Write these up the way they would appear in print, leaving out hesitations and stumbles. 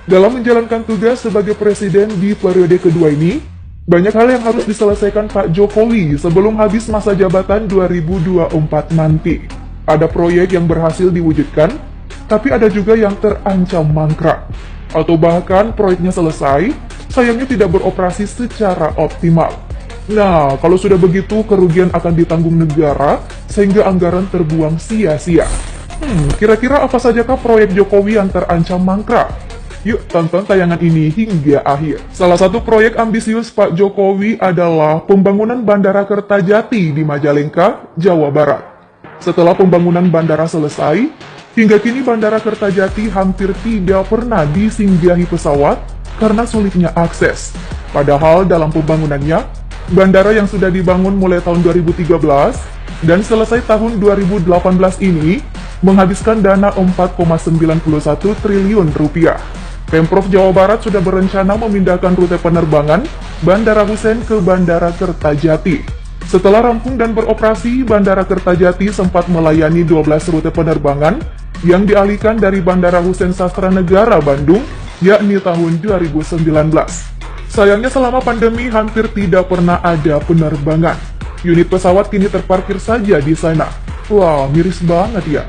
Dalam menjalankan tugas sebagai presiden di periode kedua ini, banyak hal yang harus diselesaikan Pak Jokowi sebelum habis masa jabatan 2024 nanti. Ada proyek yang berhasil diwujudkan, tapi ada juga yang terancam mangkrak. Atau bahkan proyeknya selesai, sayangnya tidak beroperasi secara optimal. Nah, kalau sudah begitu, kerugian akan ditanggung negara, sehingga anggaran terbuang sia-sia. Kira-kira apa sajakah proyek Jokowi yang terancam mangkrak? Yuk tonton tayangan ini hingga akhir. Salah satu proyek ambisius Pak Jokowi adalah pembangunan Bandara Kertajati di Majalengka, Jawa Barat. Setelah pembangunan bandara selesai, hingga kini Bandara Kertajati hampir tidak pernah disinggahi pesawat karena sulitnya akses. Padahal dalam pembangunannya, bandara yang sudah dibangun mulai tahun 2013 dan selesai tahun 2018 ini menghabiskan dana 4,91 triliun rupiah. Pemprov Jawa Barat sudah berencana memindahkan rute penerbangan Bandara Husein ke Bandara Kertajati. Setelah rampung dan beroperasi, Bandara Kertajati sempat melayani 12 rute penerbangan yang dialihkan dari Bandara Husein Sastranegara Bandung, yakni tahun 2019. Sayangnya selama pandemi hampir tidak pernah ada penerbangan. Unit pesawat kini terparkir saja di sana. Wah, miris banget ya.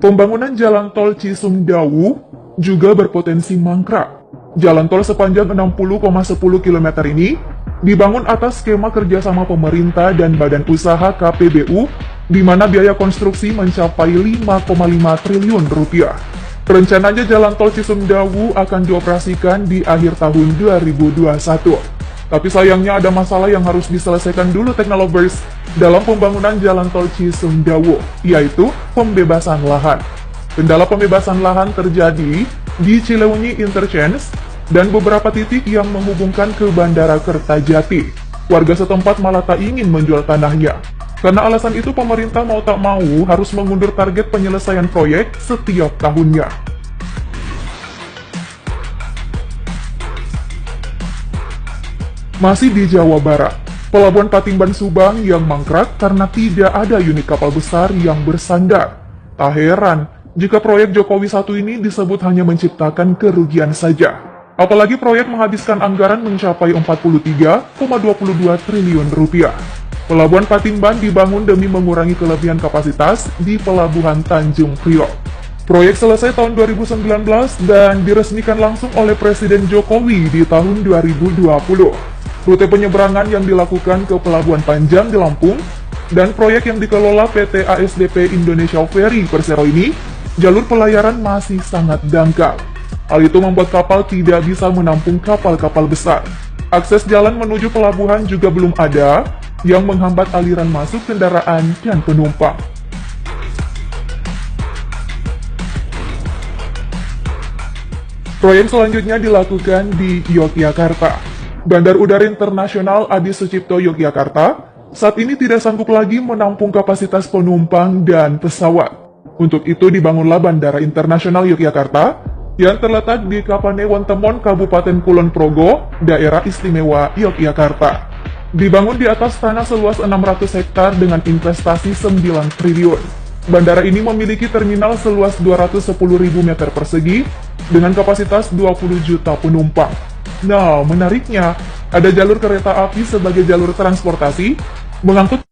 Pembangunan jalan tol Cisumdawu juga berpotensi mangkrak. Jalan tol sepanjang 60,10 km ini dibangun atas skema kerjasama pemerintah dan badan usaha KPBU, di mana biaya konstruksi mencapai 5,5 triliun rupiah. Rencananya jalan tol Cisumdawu akan dioperasikan di akhir tahun 2021. Tapi sayangnya ada masalah yang harus diselesaikan dulu Teknolovers dalam pembangunan jalan tol Cisumdawu, yaitu pembebasan lahan. Kendala pembebasan lahan terjadi di Cileunyi Interchange dan beberapa titik yang menghubungkan ke Bandara Kertajati. Warga setempat malah tak ingin menjual tanahnya. Karena alasan itu pemerintah mau tak mau harus mengundur target penyelesaian proyek setiap tahunnya. Masih di Jawa Barat, Pelabuhan Patimban Subang yang mangkrak karena tidak ada unit kapal besar yang bersandar. Tak heran jika proyek Jokowi 1 ini disebut hanya menciptakan kerugian saja. Apalagi proyek menghabiskan anggaran mencapai 43,22 triliun rupiah. Pelabuhan Patimban dibangun demi mengurangi kelebihan kapasitas di Pelabuhan Tanjung Priok. Proyek selesai tahun 2019 dan diresmikan langsung oleh Presiden Jokowi di tahun 2020. Rute penyeberangan yang dilakukan ke Pelabuhan Panjang di Lampung dan proyek yang dikelola PT ASDP Indonesia Ferry Persero ini, jalur pelayaran masih sangat dangkal. Hal itu membuat kapal tidak bisa menampung kapal-kapal besar. Akses jalan menuju pelabuhan juga belum ada, yang menghambat aliran masuk kendaraan dan penumpang. Proyek selanjutnya dilakukan di Yogyakarta. Bandar Udara Internasional Adi Sucipto Yogyakarta saat ini tidak sanggup lagi menampung kapasitas penumpang dan pesawat. Untuk itu dibangunlah Bandara Internasional Yogyakarta yang terletak di Kapanewon-Temon, Kabupaten Kulon Progo, Daerah Istimewa Yogyakarta. Dibangun di atas tanah seluas 600 hektar dengan investasi 9 triliun. Bandara ini memiliki terminal seluas 210.000 meter persegi dengan kapasitas 20 juta penumpang. Nah, menariknya, ada jalur kereta api sebagai jalur transportasi mengangkut